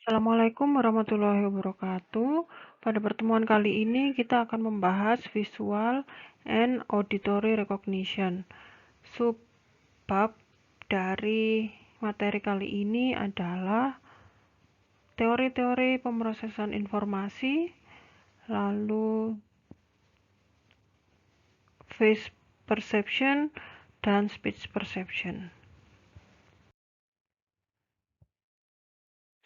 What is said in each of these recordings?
Assalamualaikum warahmatullahi wabarakatuh. Pada pertemuan kali ini kita akan membahas visual and auditory recognition. Subbab dari materi kali ini adalah teori-teori pemrosesan informasi, lalu face perception, dan speech perception.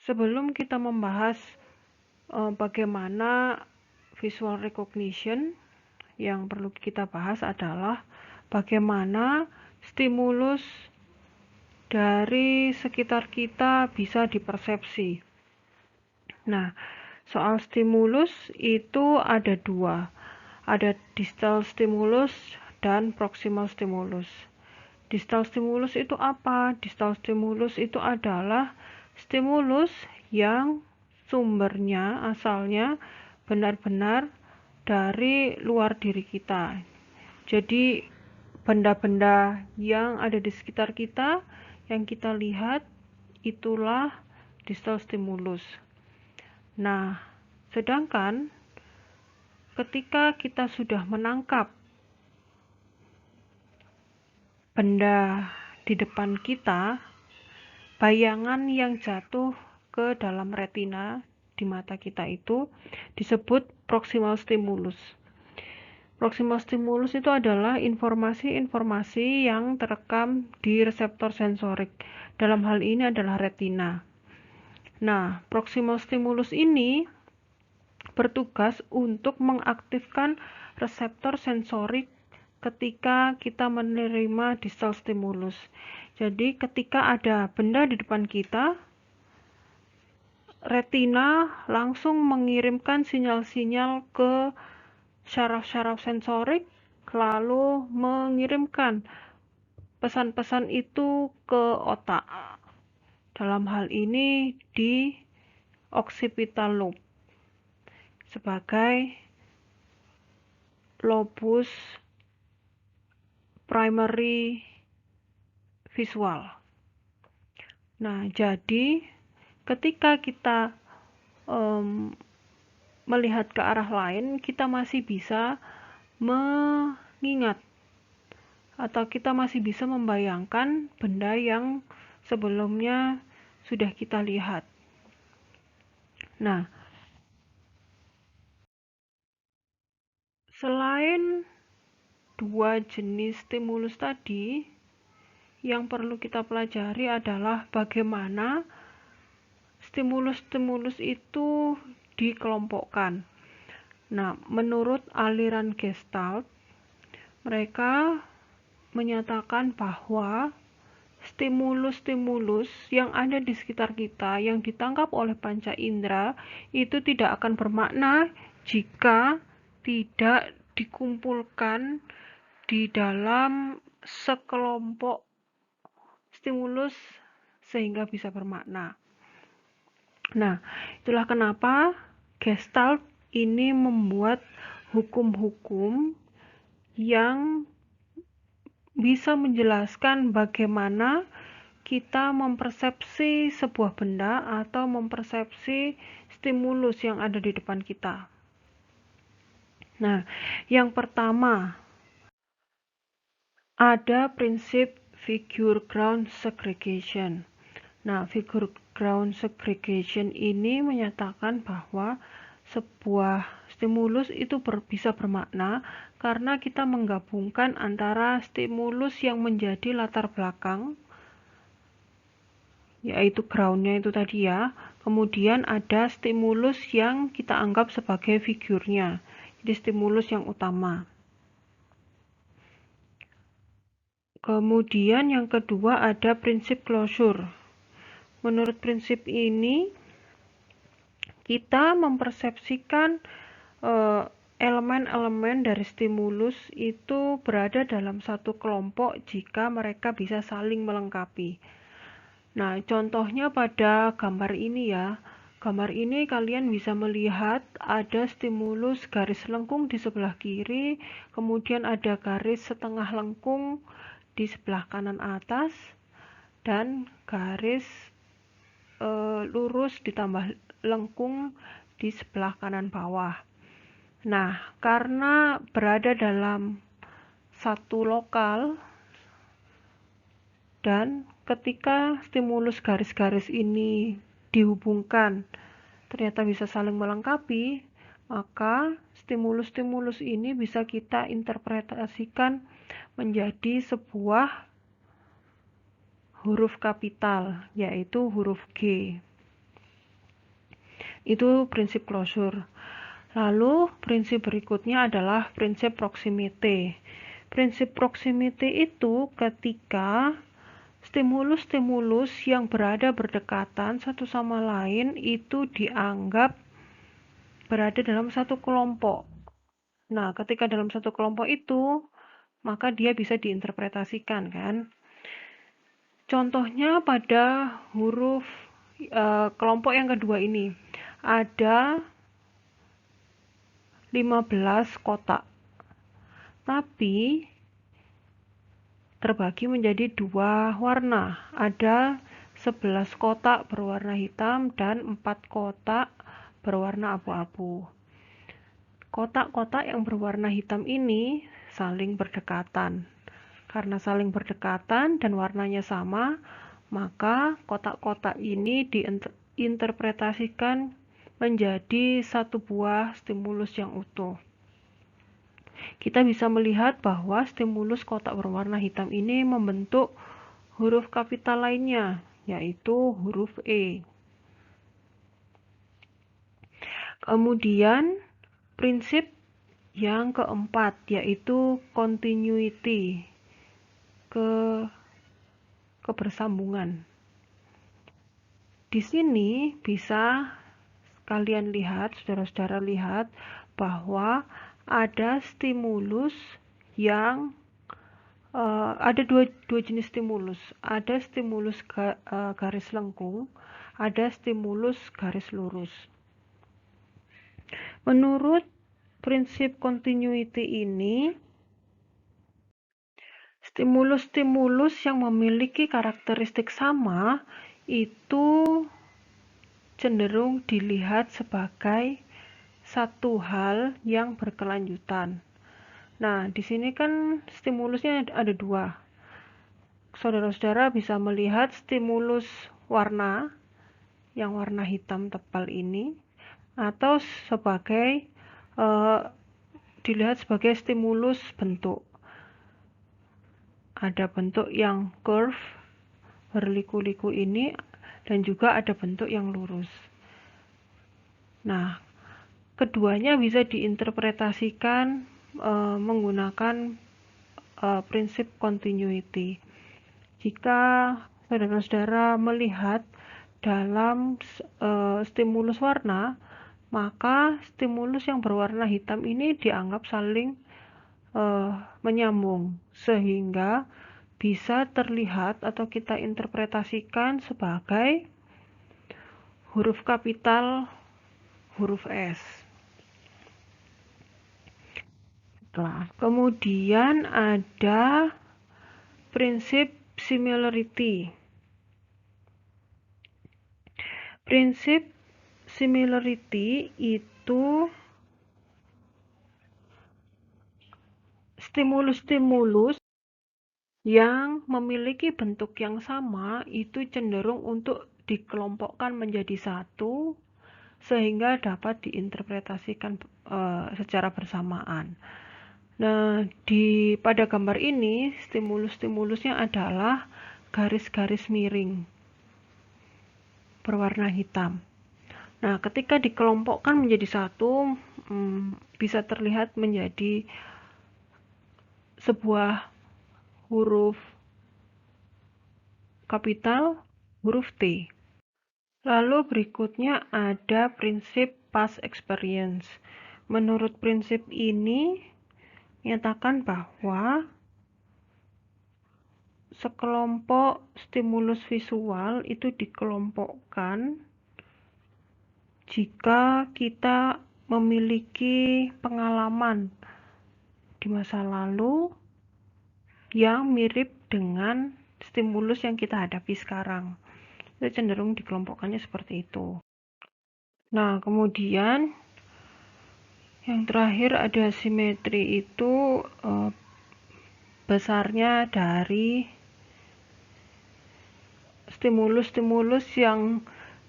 Sebelum kita membahas bagaimana visual recognition, yang perlu kita bahas adalah bagaimana stimulus dari sekitar kita bisa dipersepsi. Nah, soal stimulus itu ada dua. Ada distal stimulus dan proximal stimulus. Distal stimulus itu apa? Distal stimulus itu adalah stimulus yang sumbernya, asalnya benar-benar dari luar diri kita. Jadi benda-benda yang ada di sekitar kita, yang kita lihat, itulah distal stimulus. Nah, sedangkan ketika kita sudah menangkap benda di depan kita, bayangan yang jatuh ke dalam retina di mata kita itu disebut proximal stimulus. Proximal stimulus itu adalah informasi-informasi yang terekam di reseptor sensorik. Dalam hal ini adalah retina. Nah, proximal stimulus ini bertugas untuk mengaktifkan reseptor sensorik ketika kita menerima distal stimulus. Jadi ketika ada benda di depan kita, retina langsung mengirimkan sinyal-sinyal ke syaraf-syaraf sensorik, lalu mengirimkan pesan-pesan itu ke otak. Dalam hal ini di occipital lobe sebagai lobus primary visual. Nah, jadi ketika kita melihat ke arah lain, kita masih bisa mengingat atau kita masih bisa membayangkan benda yang sebelumnya sudah kita lihat. Nah, selain dua jenis stimulus tadi, yang perlu kita pelajari adalah bagaimana stimulus-stimulus itu dikelompokkan. Nah, menurut aliran Gestalt, mereka menyatakan bahwa stimulus-stimulus yang ada di sekitar kita, yang ditangkap oleh panca indera, itu tidak akan bermakna jika tidak dikumpulkan di dalam sekelompok stimulus sehingga bisa bermakna. Nah, itulah kenapa Gestalt ini membuat hukum-hukum yang bisa menjelaskan bagaimana kita mempersepsi sebuah benda atau mempersepsi stimulus yang ada di depan kita. Nah, yang pertama ada prinsip figure ground segregation. Nah, figure ground segregation ini menyatakan bahwa sebuah stimulus itu bisa bermakna karena kita menggabungkan antara stimulus yang menjadi latar belakang, yaitu groundnya itu tadi ya, kemudian ada stimulus yang kita anggap sebagai figurnya, jadi stimulus yang utama. Kemudian yang kedua ada prinsip closure. Menurut prinsip ini, kita mempersepsikan elemen-elemen dari stimulus itu berada dalam satu kelompok jika mereka bisa saling melengkapi. Nah, contohnya pada gambar ini ya. Gambar ini kalian bisa melihat ada stimulus garis lengkung di sebelah kiri, kemudian ada garis setengah lengkung di sebelah kanan atas, dan garis lurus ditambah lengkung di sebelah kanan bawah. Nah, karena berada dalam satu lokal dan ketika stimulus garis-garis ini dihubungkan ternyata bisa saling melengkapi, maka stimulus-stimulus ini bisa kita interpretasikan menjadi sebuah huruf kapital, yaitu huruf G. Itu prinsip closure. Lalu prinsip berikutnya adalah prinsip proximity. Prinsip proximity itu ketika stimulus-stimulus yang berada berdekatan satu sama lain itu dianggap berada dalam satu kelompok. Nah, ketika dalam satu kelompok itu, maka dia bisa diinterpretasikan, kan? Contohnya pada huruf kelompok yang kedua ini, ada 15 kotak, tapi terbagi menjadi dua warna. Ada 11 kotak berwarna hitam dan 4 kotak berwarna abu-abu. Kotak-kotak yang berwarna hitam ini saling berdekatan. Karena saling berdekatan dan warnanya sama, maka kotak-kotak ini diinterpretasikan menjadi satu buah stimulus yang utuh. Kita bisa melihat bahwa stimulus kotak berwarna hitam ini membentuk huruf kapital lainnya, yaitu huruf E. Kemudian prinsip yang keempat yaitu continuity, kebersambungan. Di sini bisa kalian lihat, saudara-saudara lihat bahwa ada stimulus yang ada dua jenis stimulus. Ada stimulus garis lengkung, ada stimulus garis lurus. Menurut prinsip continuity ini, stimulus-stimulus yang memiliki karakteristik sama itu cenderung dilihat sebagai satu hal yang berkelanjutan. Nah, di sini kan stimulusnya ada dua. Saudara-saudara bisa melihat stimulus warna, yang warna hitam tebal ini, atau sebagai dilihat sebagai stimulus bentuk. Ada bentuk yang curve, berliku-liku ini, dan juga ada bentuk yang lurus. Nah, keduanya bisa diinterpretasikan menggunakan prinsip continuity. Jika saudara-saudara melihat dalam stimulus warna, maka stimulus yang berwarna hitam ini dianggap saling menyambung, sehingga bisa terlihat atau kita interpretasikan sebagai huruf kapital huruf S. Kemudian ada prinsip similarity. Prinsip similarity itu stimulus-stimulus yang memiliki bentuk yang sama itu cenderung untuk dikelompokkan menjadi satu sehingga dapat diinterpretasikan secara bersamaan. Nah, pada gambar ini stimulus-stimulusnya adalah garis-garis miring berwarna hitam. Nah, ketika dikelompokkan menjadi satu, bisa terlihat menjadi sebuah huruf kapital, huruf T. Lalu berikutnya ada prinsip past experience. Menurut prinsip ini, menyatakan bahwa sekelompok stimulus visual itu dikelompokkan jika kita memiliki pengalaman di masa lalu yang mirip dengan stimulus yang kita hadapi sekarang. Itu cenderung dikelompokkannya seperti itu. Nah, kemudian yang terakhir ada simetri itu besarnya dari stimulus-stimulus yang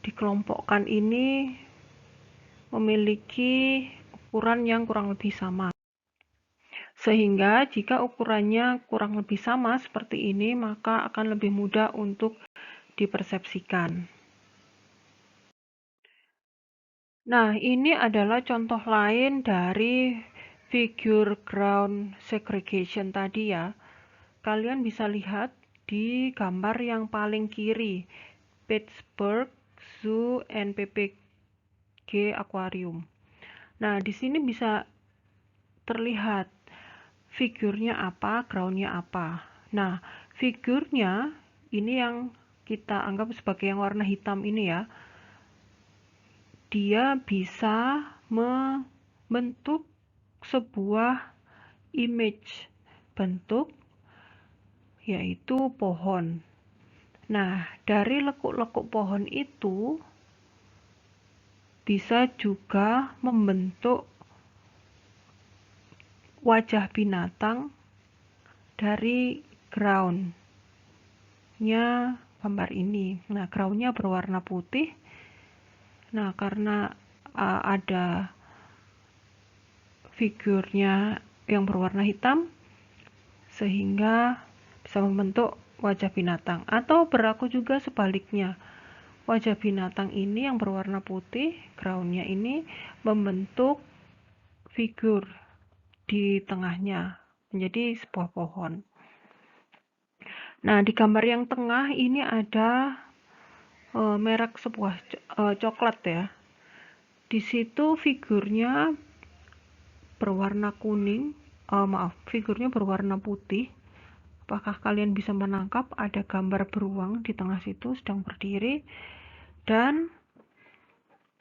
dikelompokkan ini memiliki ukuran yang kurang lebih sama. Sehingga jika ukurannya kurang lebih sama seperti ini, maka akan lebih mudah untuk dipersepsikan. Nah, ini adalah contoh lain dari figure ground segregation tadi ya. Kalian bisa lihat di gambar yang paling kiri, Pittsburgh Zoo and PPG Aquarium. Nah, di sini bisa terlihat figurnya apa, groundnya apa. Nah, figurnya ini yang kita anggap sebagai yang warna hitam ini ya. Dia bisa membentuk sebuah image bentuk yaitu pohon. Nah, dari lekuk-lekuk pohon itu bisa juga membentuk wajah binatang dari groundnya gambar ini. Nah, groundnya berwarna putih. Nah, karena ada figurnya yang berwarna hitam, sehingga bisa membentuk wajah binatang. Atau berlaku juga sebaliknya. Wajah binatang ini yang berwarna putih, groundnya ini membentuk figur di tengahnya menjadi sebuah pohon. Nah, di gambar yang tengah ini ada merek sebuah coklat ya. Di situ figurnya berwarna kuning, figurnya berwarna putih. Apakah kalian bisa menangkap ada gambar beruang di tengah situ sedang berdiri, dan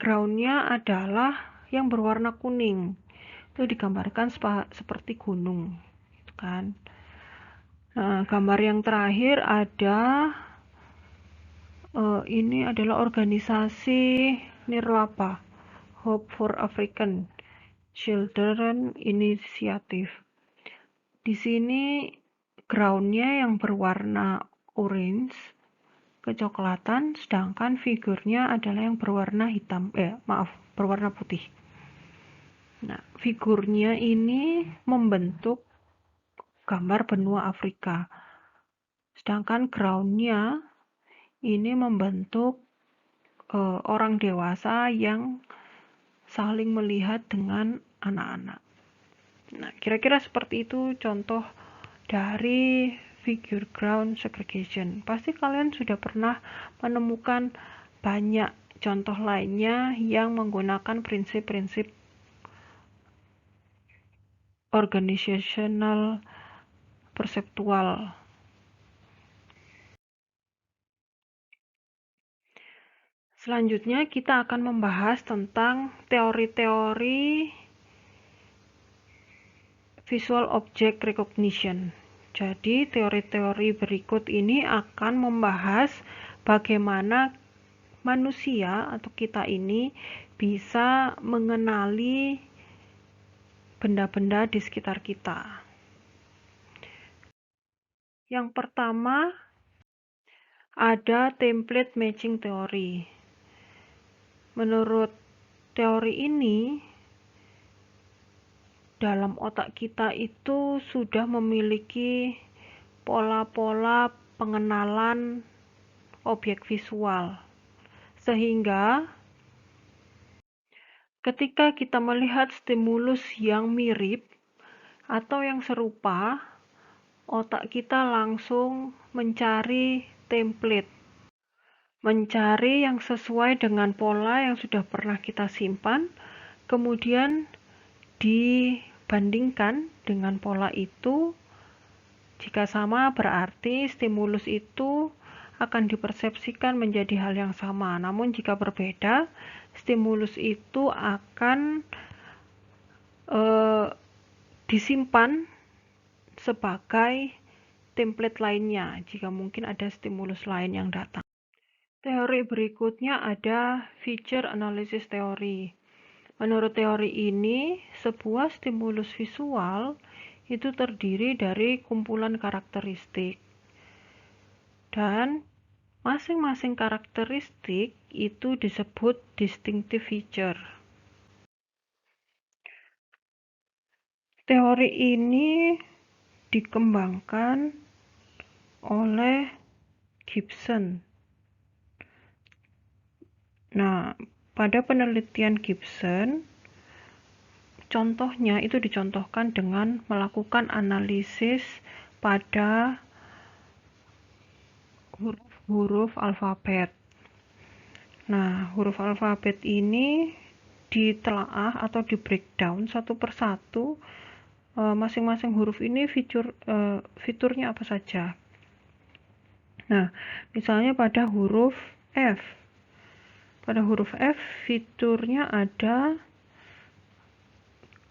groundnya adalah yang berwarna kuning. Itu digambarkan seperti gunung, kan? Nah, gambar yang terakhir ada ini adalah organisasi Nirlaba, Hope for African Children Initiative. Di sini groundnya yang berwarna orange kecoklatan, sedangkan figurnya adalah yang berwarna hitam, berwarna putih. Nah, figurnya ini membentuk gambar benua Afrika, sedangkan groundnya ini membentuk orang dewasa yang saling melihat dengan anak-anak. Nah, kira-kira seperti itu contoh dari figure ground segregation. Pasti kalian sudah pernah menemukan banyak contoh lainnya yang menggunakan prinsip-prinsip organizational perseptual. Selanjutnya kita akan membahas tentang teori-teori visual object recognition. Jadi teori-teori berikut ini akan membahas bagaimana manusia atau kita ini bisa mengenali benda-benda di sekitar kita. Yang pertama ada template matching theory. Menurut teori ini, dalam otak kita itu sudah memiliki pola-pola pengenalan objek visual. Sehingga ketika kita melihat stimulus yang mirip atau yang serupa, otak kita langsung mencari template, mencari yang sesuai dengan pola yang sudah pernah kita simpan, kemudian dibandingkan dengan pola itu. Jika sama, berarti stimulus itu akan dipersepsikan menjadi hal yang sama. Namun jika berbeda, stimulus itu akan disimpan sebagai template lainnya jika mungkin ada stimulus lain yang datang. Teori berikutnya ada feature analysis teori. Menurut teori ini, sebuah stimulus visual itu terdiri dari kumpulan karakteristik. Dan masing-masing karakteristik itu disebut distinctive feature. Teori ini dikembangkan oleh Gibson. Nah, pada penelitian Gibson, contohnya itu dicontohkan dengan melakukan analisis pada huruf alfabet. Nah, huruf alfabet ini ditelaah atau di breakdown satu persatu. Masing-masing huruf ini fiturnya apa saja. Nah, misalnya pada huruf F. Pada huruf F fiturnya ada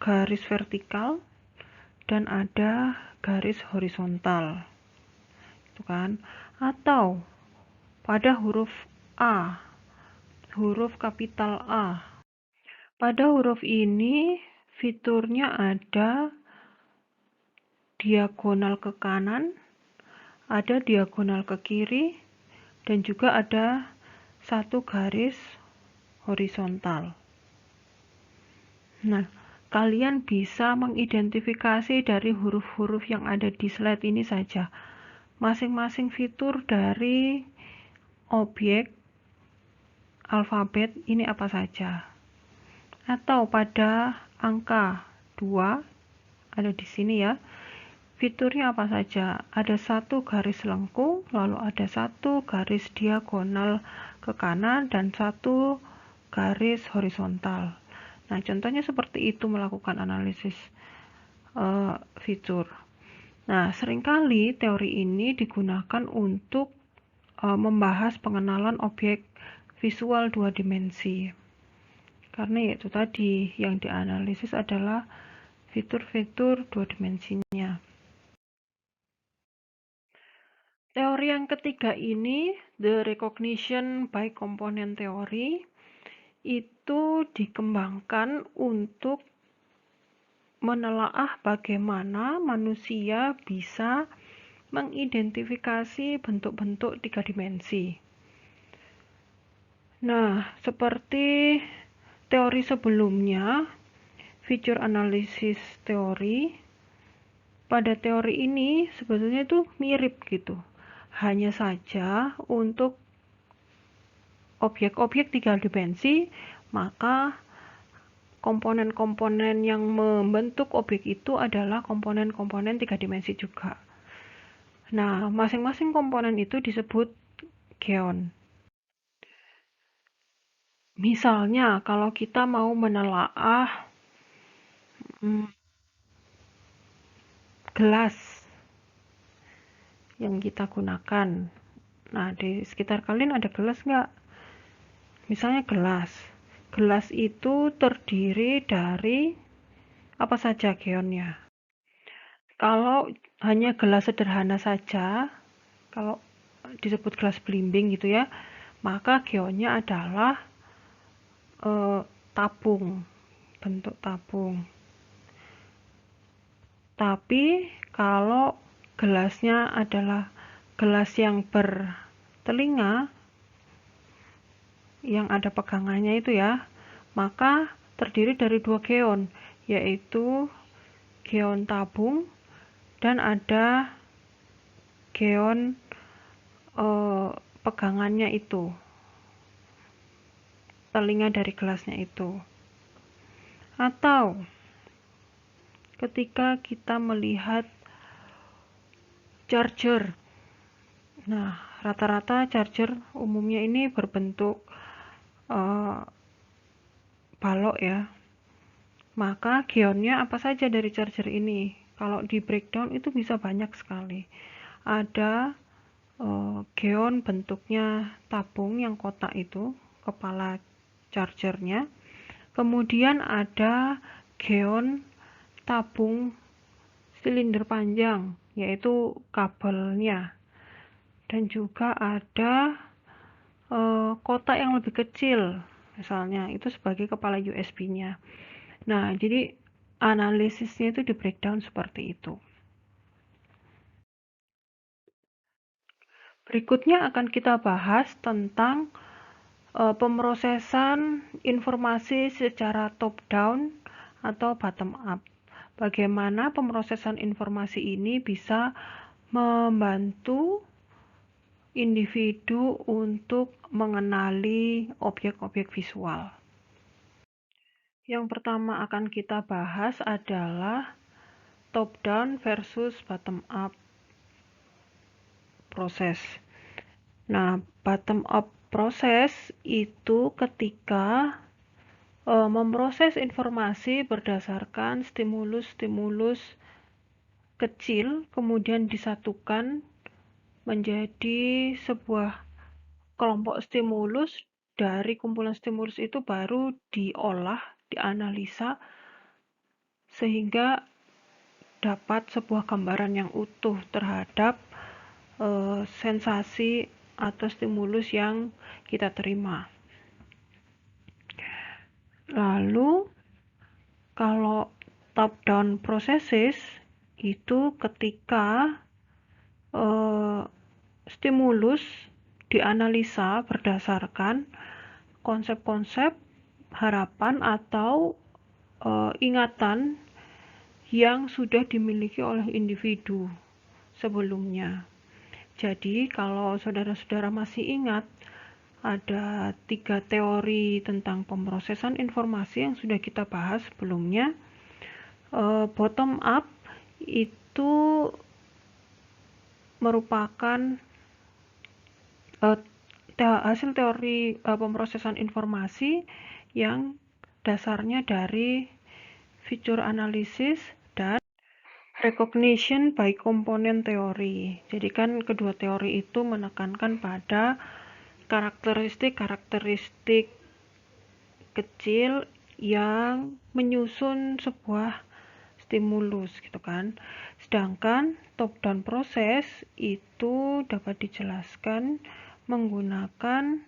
garis vertikal dan ada garis horizontal. Itu kan? Atau pada huruf A, huruf kapital A. Pada huruf ini fiturnya ada diagonal ke kanan, ada diagonal ke kiri, dan juga ada satu garis horizontal. Nah, kalian bisa mengidentifikasi dari huruf-huruf yang ada di slide ini saja. Masing-masing fitur dari objek alfabet ini apa saja. Atau pada angka 2, ada di sini ya. Fiturnya apa saja? Ada satu garis lengkung, lalu ada satu garis diagonal ke kanan, dan satu garis horizontal. Nah, contohnya seperti itu melakukan analisis fitur. Nah, seringkali teori ini digunakan untuk membahas pengenalan objek visual 2 dimensi. Karena yaitu tadi, yang dianalisis adalah fitur-fitur 2 dimensinya. Teori yang ketiga ini, the recognition by component theory, itu dikembangkan untuk menelaah bagaimana manusia bisa mengidentifikasi bentuk-bentuk 3 dimensi. Nah, seperti teori sebelumnya, feature analysis teori, pada teori ini sebetulnya itu mirip gitu. Hanya saja untuk objek-objek 3 dimensi, maka komponen-komponen yang membentuk objek itu adalah komponen-komponen 3 dimensi juga. Nah, masing-masing komponen itu disebut geon. Misalnya, kalau kita mau menelaah gelas yang kita gunakan. Nah, di sekitar kalian ada gelas nggak? Misalnya gelas. Gelas itu terdiri dari apa saja geonnya? Kalau hanya gelas sederhana saja, kalau disebut gelas belimbing gitu ya, maka geonnya adalah tabung, bentuk tabung. Tapi kalau gelasnya adalah gelas yang bertelinga, yang ada pegangannya itu ya, maka terdiri dari 2 geon, yaitu geon tabung dan ada geon pegangannya itu, telinga dari gelasnya itu. Atau ketika kita melihat charger, nah rata-rata charger umumnya ini berbentuk balok ya, maka geonnya apa saja dari charger ini? Kalau di breakdown itu bisa banyak sekali. Ada geon bentuknya tabung yang kotak itu, kepala chargernya. Kemudian ada geon tabung silinder panjang, yaitu kabelnya. Dan juga ada kotak yang lebih kecil, misalnya itu sebagai kepala USB-nya. Nah, jadi analisisnya itu di breakdown seperti itu. Berikutnya akan kita bahas tentang pemrosesan informasi secara top down atau bottom up. Bagaimana pemrosesan informasi ini bisa membantu individu untuk mengenali objek-objek visual. Yang pertama akan kita bahas adalah top down versus bottom up proses. Nah, bottom up proses itu ketika memproses informasi berdasarkan stimulus-stimulus kecil, kemudian disatukan menjadi sebuah kelompok stimulus. Dari kumpulan stimulus itu baru diolah, dianalisa, sehingga dapat sebuah gambaran yang utuh terhadap sensasi atau stimulus yang kita terima. Lalu kalau top down processes itu ketika stimulus dianalisa berdasarkan konsep-konsep, harapan atau ingatan yang sudah dimiliki oleh individu sebelumnya. Jadi kalau saudara-saudara masih ingat, ada 3 teori tentang pemrosesan informasi yang sudah kita bahas sebelumnya. Bottom up itu merupakan hasil teori pemrosesan informasi yang dasarnya dari feature analysis dan recognition by component teori. Jadi kan kedua teori itu menekankan pada karakteristik kecil yang menyusun sebuah stimulus gitu kan. Sedangkan top down proses itu dapat dijelaskan menggunakan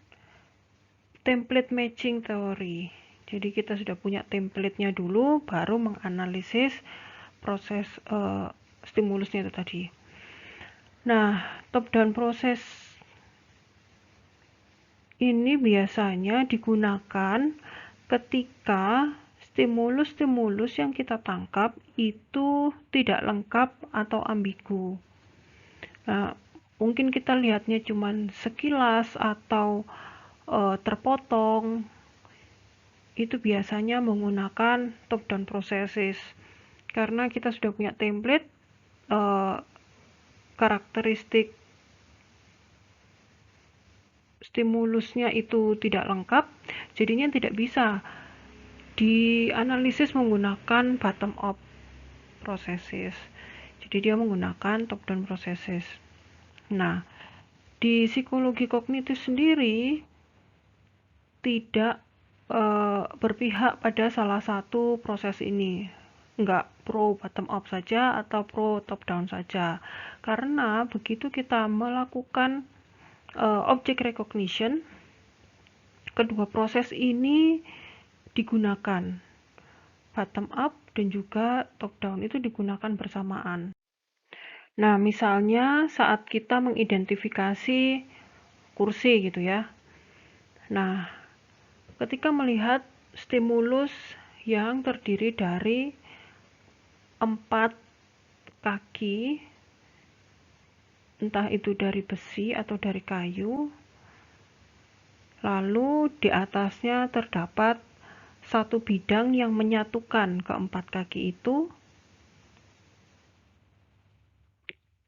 template matching teori. Jadi kita sudah punya template-nya dulu, baru menganalisis proses stimulusnya itu tadi. Nah, top down proses ini biasanya digunakan ketika stimulus-stimulus yang kita tangkap itu tidak lengkap atau ambigu. Nah, mungkin kita lihatnya cuma sekilas atau terpotong. Itu biasanya menggunakan top down processes. Karena kita sudah punya template karakteristik stimulusnya itu tidak lengkap, jadinya tidak bisa dianalisis menggunakan bottom up processes. Jadi dia menggunakan top down processes. Nah, di psikologi kognitif sendiri tidak berpihak pada salah satu proses ini. Enggak pro bottom up saja atau pro top down saja. Karena begitu kita melakukan object recognition, kedua proses ini digunakan. Bottom up dan juga top down itu digunakan bersamaan. Nah, misalnya saat kita mengidentifikasi kursi gitu ya. Nah, ketika melihat stimulus yang terdiri dari 4 kaki, entah itu dari besi atau dari kayu, lalu di atasnya terdapat satu bidang yang menyatukan keempat kaki itu,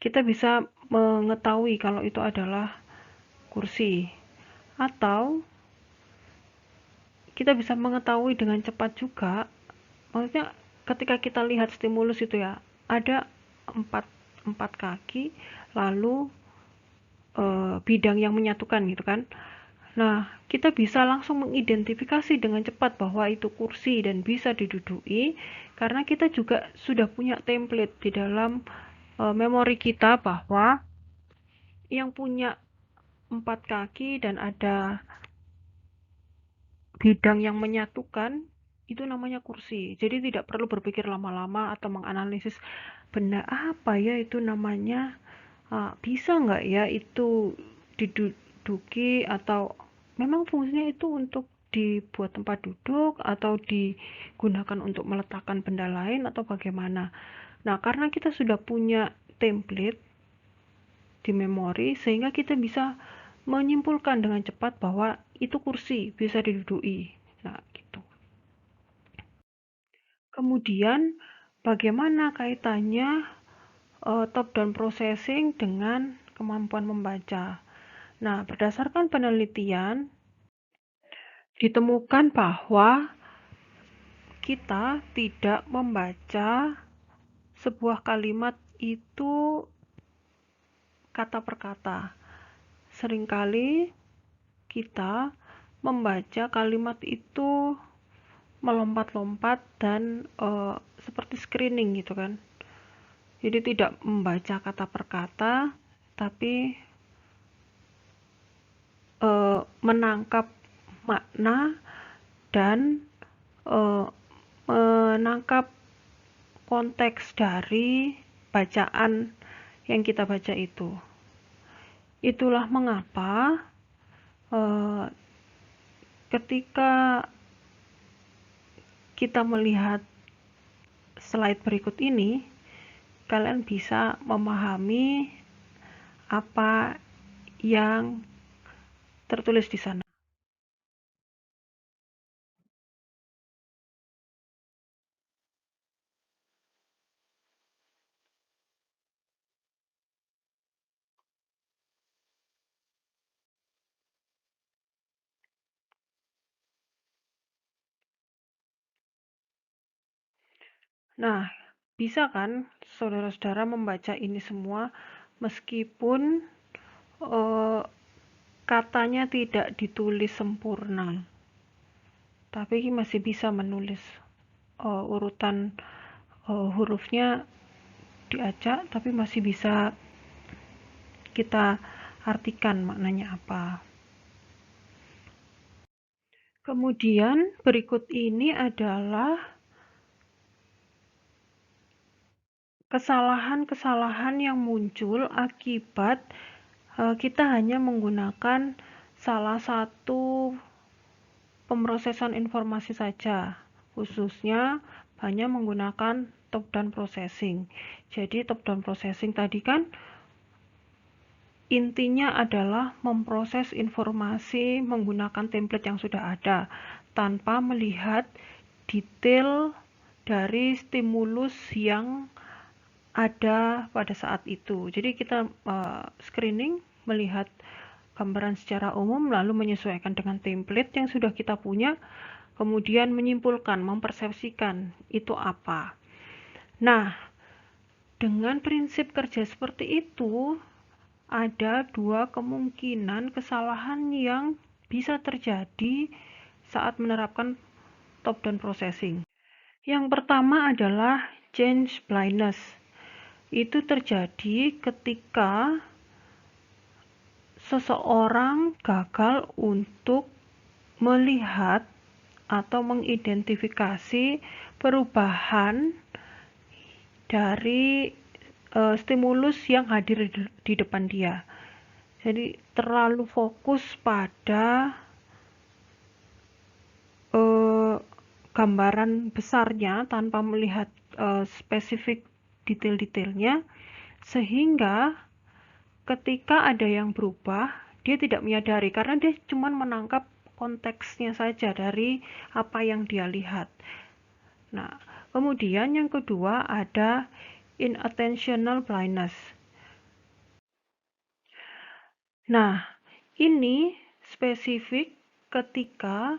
kita bisa mengetahui kalau itu adalah kursi. Atau kita bisa mengetahui dengan cepat juga, maksudnya ketika kita lihat stimulus itu ya, ada empat kaki, lalu bidang yang menyatukan gitu kan. Nah, kita bisa langsung mengidentifikasi dengan cepat bahwa itu kursi dan bisa diduduki, karena kita juga sudah punya template di dalam memori kita bahwa yang punya 4 kaki dan ada bidang yang menyatukan, itu namanya kursi. Jadi tidak perlu berpikir lama-lama atau menganalisis benda apa ya itu namanya, bisa nggak ya itu diduduki, atau memang fungsinya itu untuk dibuat tempat duduk atau digunakan untuk meletakkan benda lain atau bagaimana. Nah, karena kita sudah punya template di memori, sehingga kita bisa menyimpulkan dengan cepat bahwa itu kursi bisa diduduki. Nah, gitu. Kemudian, bagaimana kaitannya top-down processing dengan kemampuan membaca? Nah, berdasarkan penelitian, ditemukan bahwa kita tidak membaca sebuah kalimat itu kata per kata. Seringkali kita membaca kalimat itu melompat-lompat dan seperti screening gitu kan. Jadi tidak membaca kata per kata, tapi menangkap makna dan menangkap konteks dari bacaan yang kita baca itu. Itulah mengapa ketika kita melihat slide berikut ini, kalian bisa memahami apa yang tertulis di sana. Nah, bisa kan saudara-saudara membaca ini semua meskipun katanya tidak ditulis sempurna, tapi masih bisa menulis urutan hurufnya diacak, tapi masih bisa kita artikan maknanya apa. Kemudian berikut ini adalah kesalahan-kesalahan yang muncul akibat kita hanya menggunakan salah satu pemrosesan informasi saja, khususnya hanya menggunakan top-down processing. Jadi top-down processing tadi kan intinya adalah memproses informasi menggunakan template yang sudah ada, tanpa melihat detail dari stimulus yang ada pada saat itu. Jadi kita screening, melihat gambaran secara umum, lalu menyesuaikan dengan template yang sudah kita punya, kemudian menyimpulkan, mempersepsikan itu apa. Nah, dengan prinsip kerja seperti itu, ada dua kemungkinan kesalahan yang bisa terjadi saat menerapkan top-down processing. Yang pertama adalah change blindness. Itu terjadi ketika seseorang gagal untuk melihat atau mengidentifikasi perubahan dari stimulus yang hadir di depan dia. Jadi terlalu fokus pada gambaran besarnya tanpa melihat spesifik detail-detailnya, sehingga ketika ada yang berubah, dia tidak menyadari karena dia cuma menangkap konteksnya saja dari apa yang dia lihat. Nah, kemudian yang kedua ada inattentional blindness. Nah, ini spesifik ketika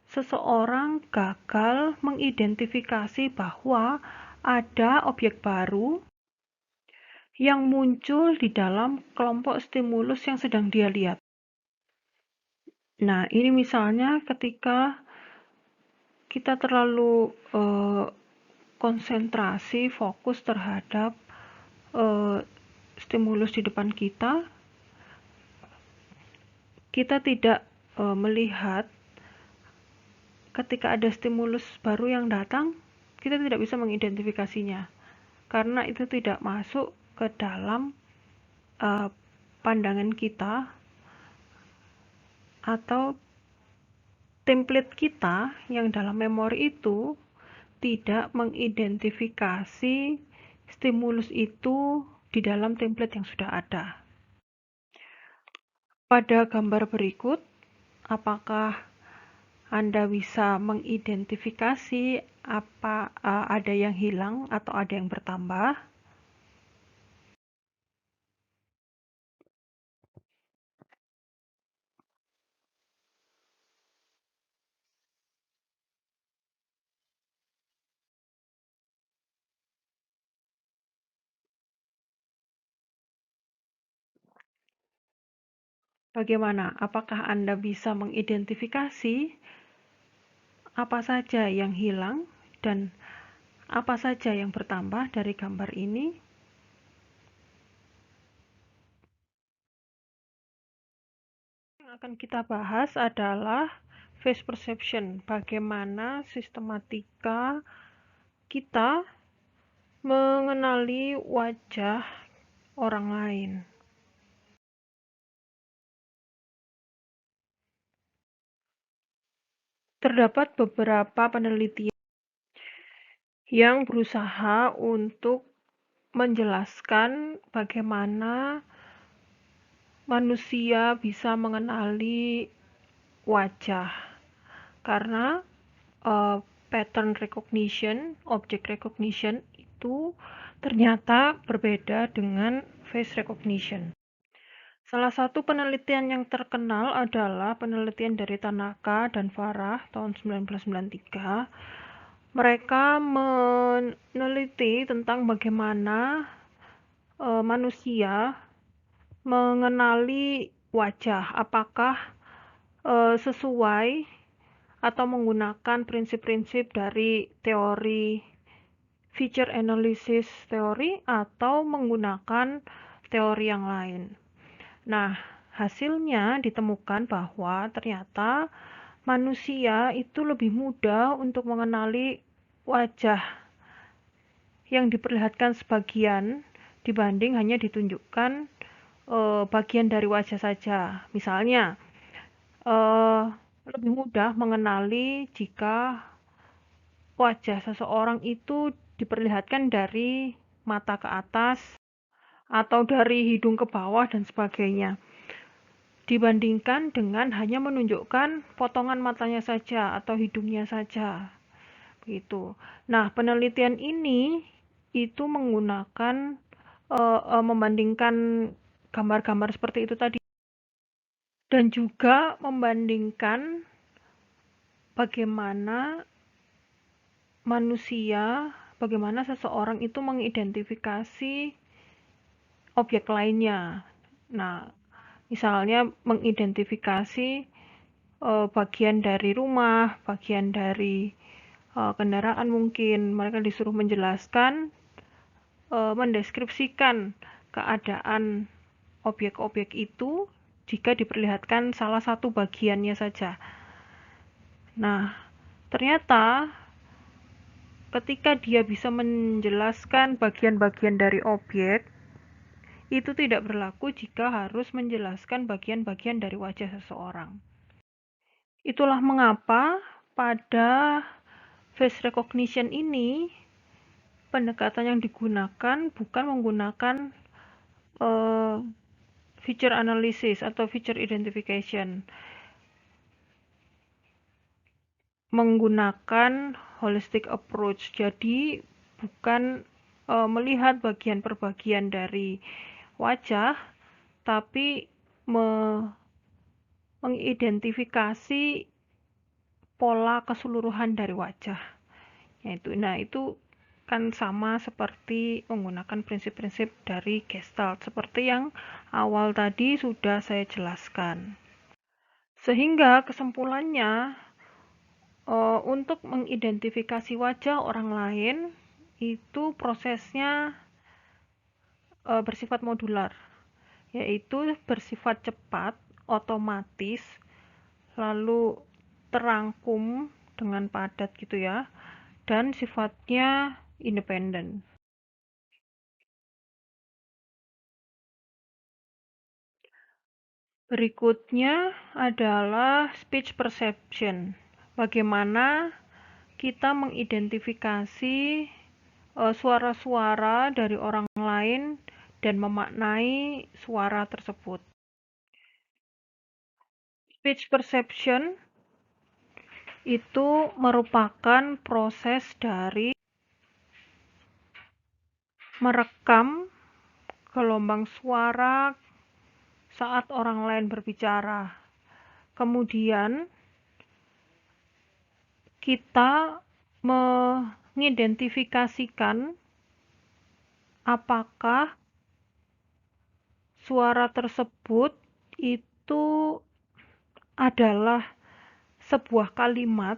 seseorang gagal mengidentifikasi bahwa ada objek baru yang muncul di dalam kelompok stimulus yang sedang dia lihat. Nah, ini misalnya ketika kita terlalu konsentrasi, fokus terhadap stimulus di depan kita, kita tidak melihat ketika ada stimulus baru yang datang, kita tidak bisa mengidentifikasinya karena itu tidak masuk ke dalam pandangan kita atau template kita yang dalam memori itu tidak mengidentifikasi stimulus itu di dalam template yang sudah ada. Pada gambar berikut, apakah Anda bisa mengidentifikasi apa ada yang hilang atau ada yang bertambah? Bagaimana? Apakah Anda bisa mengidentifikasi apa saja yang hilang dan apa saja yang bertambah dari gambar ini? Yang akan kita bahas adalah face perception, bagaimana sistematika kita mengenali wajah orang lain. Terdapat beberapa penelitian yang berusaha untuk menjelaskan bagaimana manusia bisa mengenali wajah karena pattern recognition, object recognition itu ternyata berbeda dengan face recognition. Salah satu penelitian yang terkenal adalah penelitian dari Tanaka dan Farah tahun 1993. Mereka meneliti tentang bagaimana manusia mengenali wajah, apakah sesuai atau menggunakan prinsip-prinsip dari teori feature analysis teori atau menggunakan teori yang lain. Nah, hasilnya ditemukan bahwa ternyata manusia itu lebih mudah untuk mengenali wajah yang diperlihatkan sebagian dibanding hanya ditunjukkan bagian dari wajah saja. Misalnya, lebih mudah mengenali jika wajah seseorang itu diperlihatkan dari mata ke atas atau dari hidung ke bawah dan sebagainya, dibandingkan dengan hanya menunjukkan potongan matanya saja atau hidungnya saja. Begitu. Nah, penelitian ini itu menggunakan membandingkan gambar-gambar seperti itu tadi dan juga membandingkan bagaimana bagaimana seseorang itu mengidentifikasi objek lainnya. Nah, misalnya mengidentifikasi bagian dari rumah, bagian dari kendaraan mungkin. Mereka disuruh menjelaskan, mendeskripsikan keadaan objek-objek itu jika diperlihatkan salah satu bagiannya saja. Nah, ternyata ketika dia bisa menjelaskan bagian-bagian dari objek, itu tidak berlaku jika harus menjelaskan bagian-bagian dari wajah seseorang. Itulah mengapa pada face recognition ini pendekatan yang digunakan bukan menggunakan feature analysis atau feature identification, menggunakan holistic approach. Jadi bukan melihat bagian per bagian dari wajah, tapi mengidentifikasi pola keseluruhan dari wajah. Nah, itu kan sama seperti menggunakan prinsip-prinsip dari Gestalt, seperti yang awal tadi sudah saya jelaskan. Sehingga kesimpulannya, untuk mengidentifikasi wajah orang lain, itu prosesnya bersifat modular, yaitu bersifat cepat, otomatis lalu terangkum dengan padat gitu ya, dan sifatnya independen. Berikutnya adalah speech perception. Bagaimana kita mengidentifikasi suara-suara dari orang lain dan memaknai suara tersebut. Speech perception itu merupakan proses dari merekam gelombang suara saat orang lain berbicara. Kemudian kita mengidentifikasikan apakah suara tersebut itu adalah sebuah kalimat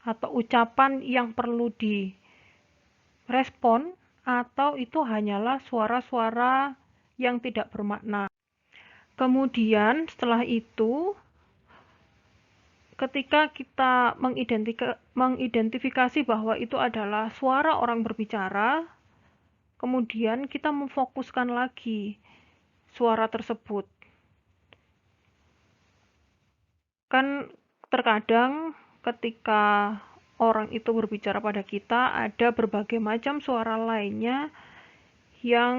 atau ucapan yang perlu direspon atau itu hanyalah suara-suara yang tidak bermakna. Kemudian setelah itu ketika kita mengidentifikasi bahwa itu adalah suara orang berbicara, kemudian kita memfokuskan lagi suara tersebut. Kan terkadang ketika orang itu berbicara pada kita, ada berbagai macam suara lainnya yang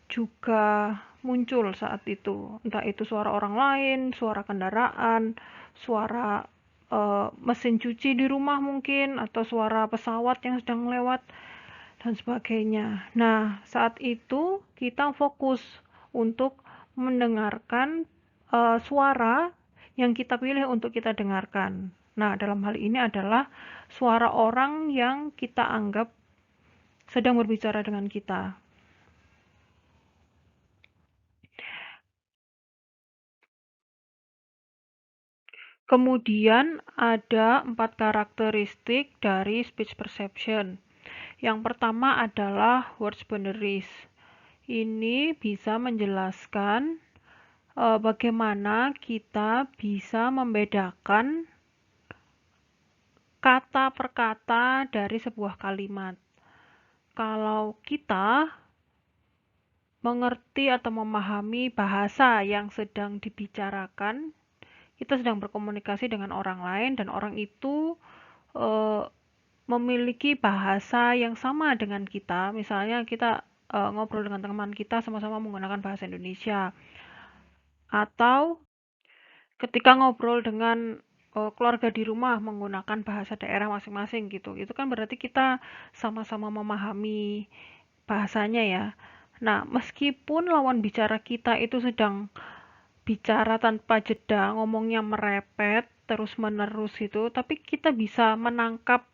juga muncul saat itu. Entah itu suara orang lain, suara kendaraan, suara mesin cuci di rumah mungkin, atau suara pesawat yang sedang lewat, dan sebagainya. Nah, saat itu kita fokus untuk mendengarkan suara yang kita pilih untuk kita dengarkan. Nah, dalam hal ini adalah suara orang yang kita anggap sedang berbicara dengan kita. Kemudian ada 4 karakteristik dari speech perception. Yang pertama adalah words boundaries. Ini bisa menjelaskan bagaimana kita bisa membedakan kata per kata dari sebuah kalimat. Kalau kita mengerti atau memahami bahasa yang sedang dibicarakan, kita sedang berkomunikasi dengan orang lain dan orang itu memiliki bahasa yang sama dengan kita. Misalnya kita ngobrol dengan teman kita sama-sama menggunakan bahasa Indonesia, atau ketika ngobrol dengan keluarga di rumah menggunakan bahasa daerah masing-masing gitu. Itu kan berarti kita sama-sama memahami bahasanya ya. Nah, meskipun lawan bicara kita itu sedang bicara tanpa jeda, ngomongnya merepet terus-menerus itu, tapi kita bisa menangkap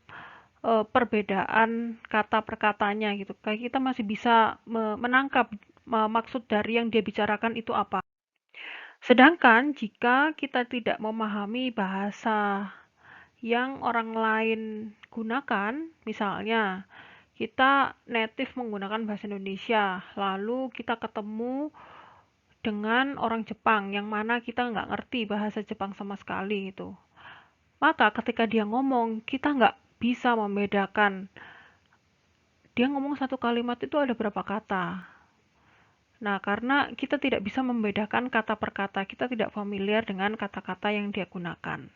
perbedaan kata per katanya gitu. Kayak kita masih bisa menangkap maksud dari yang dia bicarakan itu apa. Sedangkan jika kita tidak memahami bahasa yang orang lain gunakan, misalnya kita native menggunakan bahasa Indonesia, lalu kita ketemu dengan orang Jepang yang mana kita nggak ngerti bahasa Jepang sama sekali gitu. Maka ketika dia ngomong, kita nggak bisa membedakan dia ngomong satu kalimat itu ada berapa kata. Nah, karena kita tidak bisa membedakan kata per kata, kita tidak familiar dengan kata-kata yang dia gunakan.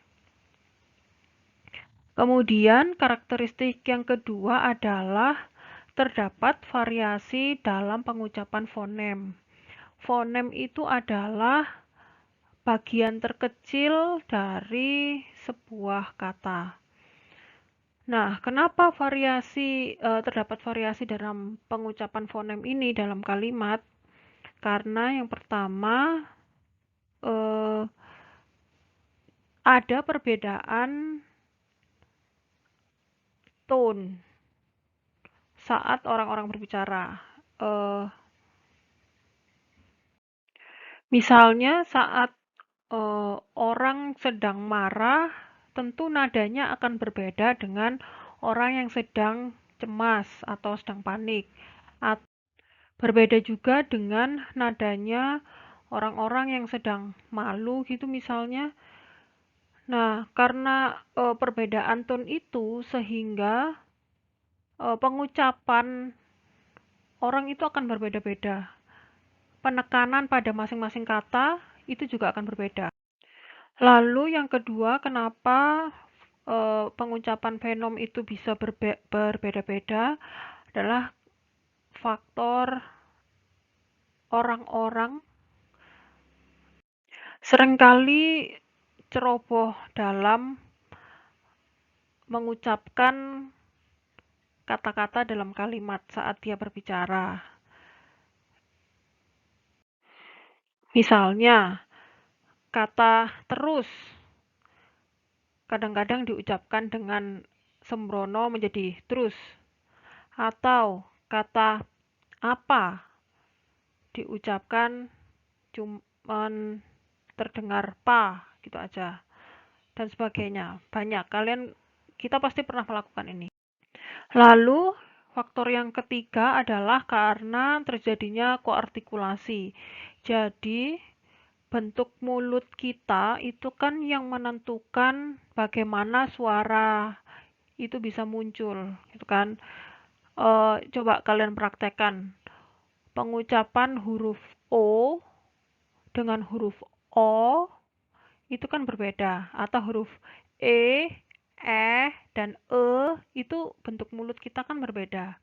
Kemudian, karakteristik yang kedua adalah terdapat variasi dalam pengucapan fonem. Fonem itu adalah bagian terkecil dari sebuah kata. Nah, kenapa terdapat variasi dalam pengucapan fonem ini dalam kalimat? Karena yang pertama ada perbedaan tone saat orang-orang berbicara. Misalnya saat orang sedang marah, tentu nadanya akan berbeda dengan orang yang sedang cemas atau sedang panik. Berbeda juga dengan nadanya orang-orang yang sedang malu gitu misalnya. Nah, karena perbedaan tone itu sehingga pengucapan orang itu akan berbeda-beda. Penekanan pada masing-masing kata itu juga akan berbeda. Lalu yang kedua, kenapa pengucapan fenom itu bisa berbeda-beda adalah faktor orang-orang seringkali ceroboh dalam mengucapkan kata-kata dalam kalimat saat dia berbicara. Misalnya, kata terus kadang-kadang diucapkan dengan sembrono menjadi terus, atau kata apa diucapkan cuman terdengar pa gitu aja, dan sebagainya. Banyak, kita pasti pernah melakukan ini. Lalu faktor yang ketiga adalah karena terjadinya koartikulasi. Jadi bentuk mulut kita itu kan yang menentukan bagaimana suara itu bisa muncul, gitu kan. Coba kalian praktekkan pengucapan huruf O dengan huruf O itu kan berbeda, atau huruf E, dan E itu bentuk mulut kita kan berbeda.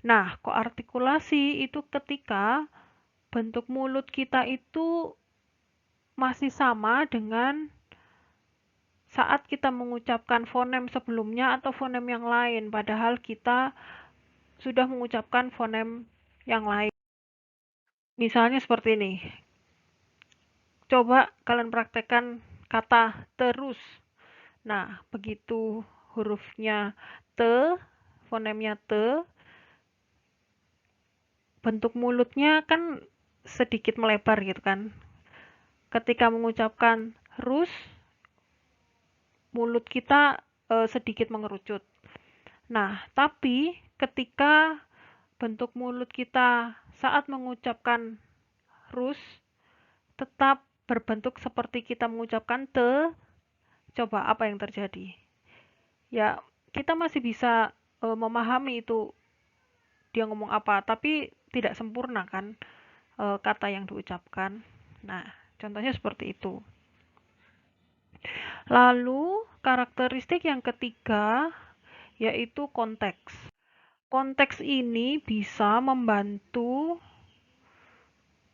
Nah, koartikulasi itu ketika bentuk mulut kita itu masih sama dengan saat kita mengucapkan fonem sebelumnya atau fonem yang lain, padahal kita sudah mengucapkan fonem yang lain. Misalnya seperti ini. Coba kalian praktekkan kata terus. Nah, begitu hurufnya T, fonemnya T, bentuk mulutnya kan sedikit melebar gitu kan. Ketika mengucapkan rus, mulut kita sedikit mengerucut. Nah, tapi ketika bentuk mulut kita saat mengucapkan rus tetap berbentuk seperti kita mengucapkan te, coba apa yang terjadi? Ya, kita masih bisa memahami itu dia ngomong apa, tapi tidak sempurna kan kata yang diucapkan. Nah, contohnya seperti itu. Lalu, karakteristik yang ketiga yaitu konteks. Konteks ini bisa membantu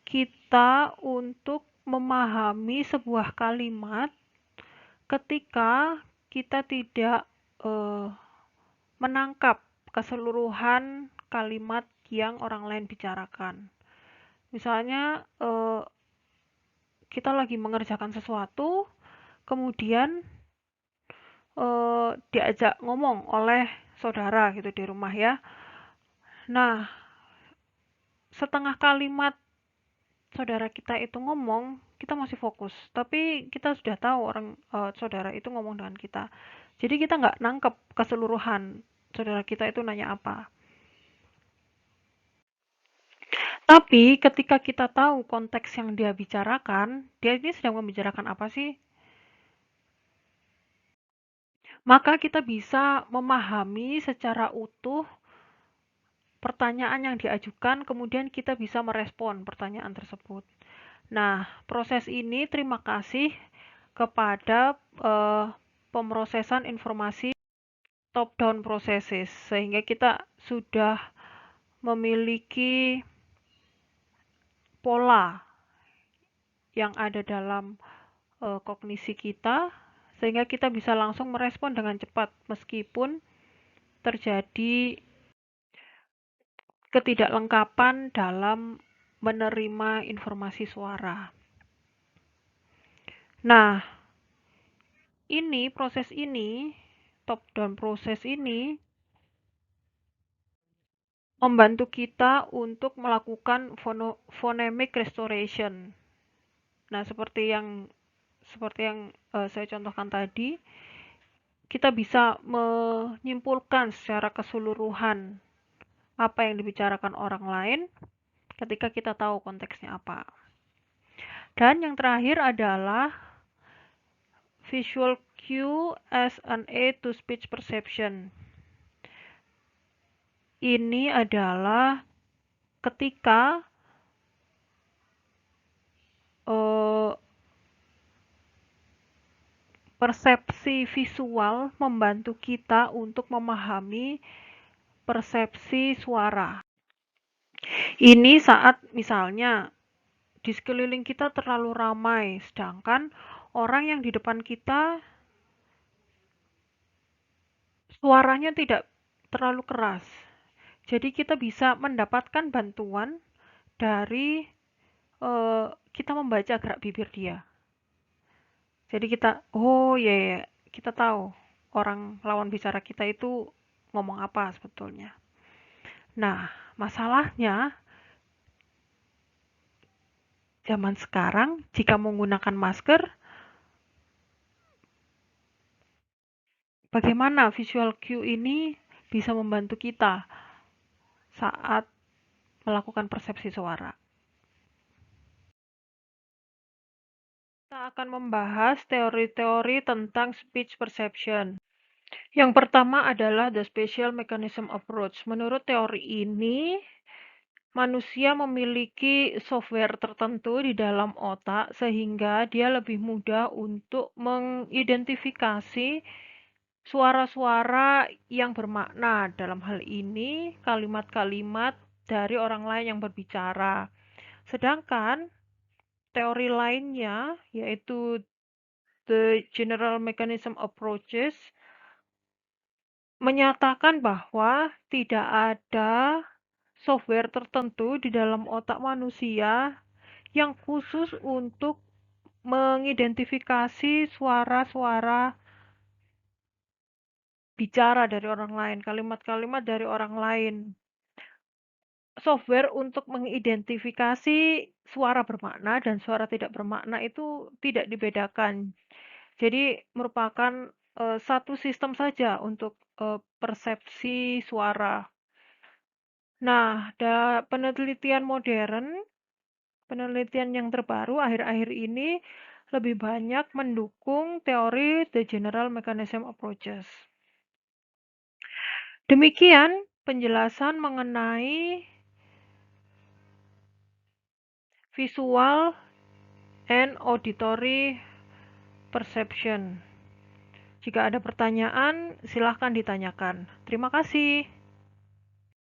kita untuk memahami sebuah kalimat ketika kita tidak menangkap keseluruhan kalimat yang orang lain bicarakan. Misalnya kita lagi mengerjakan sesuatu, kemudian diajak ngomong oleh saudara gitu di rumah ya. Nah, setengah kalimat saudara kita itu ngomong, kita masih fokus, tapi kita sudah tahu saudara itu ngomong dengan kita. Jadi kita nggak nangkep keseluruhan saudara kita itu nanya apa. Tapi ketika kita tahu konteks yang dia bicarakan, dia ini sedang membicarakan apa sih? Maka kita bisa memahami secara utuh pertanyaan yang diajukan, kemudian kita bisa merespon pertanyaan tersebut. Nah, proses ini terima kasih kepada pemrosesan informasi top-down processes, sehingga kita sudah memiliki pola yang ada dalam kognisi kita, sehingga kita bisa langsung merespon dengan cepat meskipun terjadi ketidaklengkapan dalam menerima informasi suara. Nah, proses ini, top down proses ini membantu kita untuk melakukan phonemic restoration. Nah, seperti yang saya contohkan tadi, kita bisa menyimpulkan secara keseluruhan apa yang dibicarakan orang lain ketika kita tahu konteksnya apa. Dan yang terakhir adalah visual cue as an aid to speech perception. Ini adalah ketika persepsi visual membantu kita untuk memahami persepsi suara. Ini saat misalnya di sekeliling kita terlalu ramai, sedangkan orang yang di depan kita suaranya tidak terlalu keras. Jadi kita bisa mendapatkan bantuan dari kita membaca gerak bibir dia. Jadi kita, oh ya, ya, kita tahu orang lawan bicara kita itu ngomong apa sebetulnya. Nah, masalahnya zaman sekarang jika menggunakan masker, bagaimana visual cue ini bisa membantu kita saat melakukan persepsi suara? Kita akan membahas teori-teori tentang speech perception. Yang pertama adalah the spatial mechanism approach. Menurut teori ini, manusia memiliki software tertentu di dalam otak sehingga dia lebih mudah untuk mengidentifikasi suara-suara yang bermakna. Dalam hal ini, kalimat-kalimat dari orang lain yang berbicara. Sedangkan teori lainnya, yaitu the general mechanism approaches, menyatakan bahwa tidak ada software tertentu di dalam otak manusia yang khusus untuk mengidentifikasi suara-suara bicara dari orang lain, kalimat-kalimat dari orang lain. Software untuk mengidentifikasi suara bermakna dan suara tidak bermakna itu tidak dibedakan. Jadi merupakan satu sistem saja untuk persepsi suara. Nah, penelitian modern, penelitian yang terbaru akhir-akhir ini lebih banyak mendukung teori the general mechanism approaches. Demikian penjelasan mengenai visual and auditory perception. Jika ada pertanyaan, silahkan ditanyakan. Terima kasih.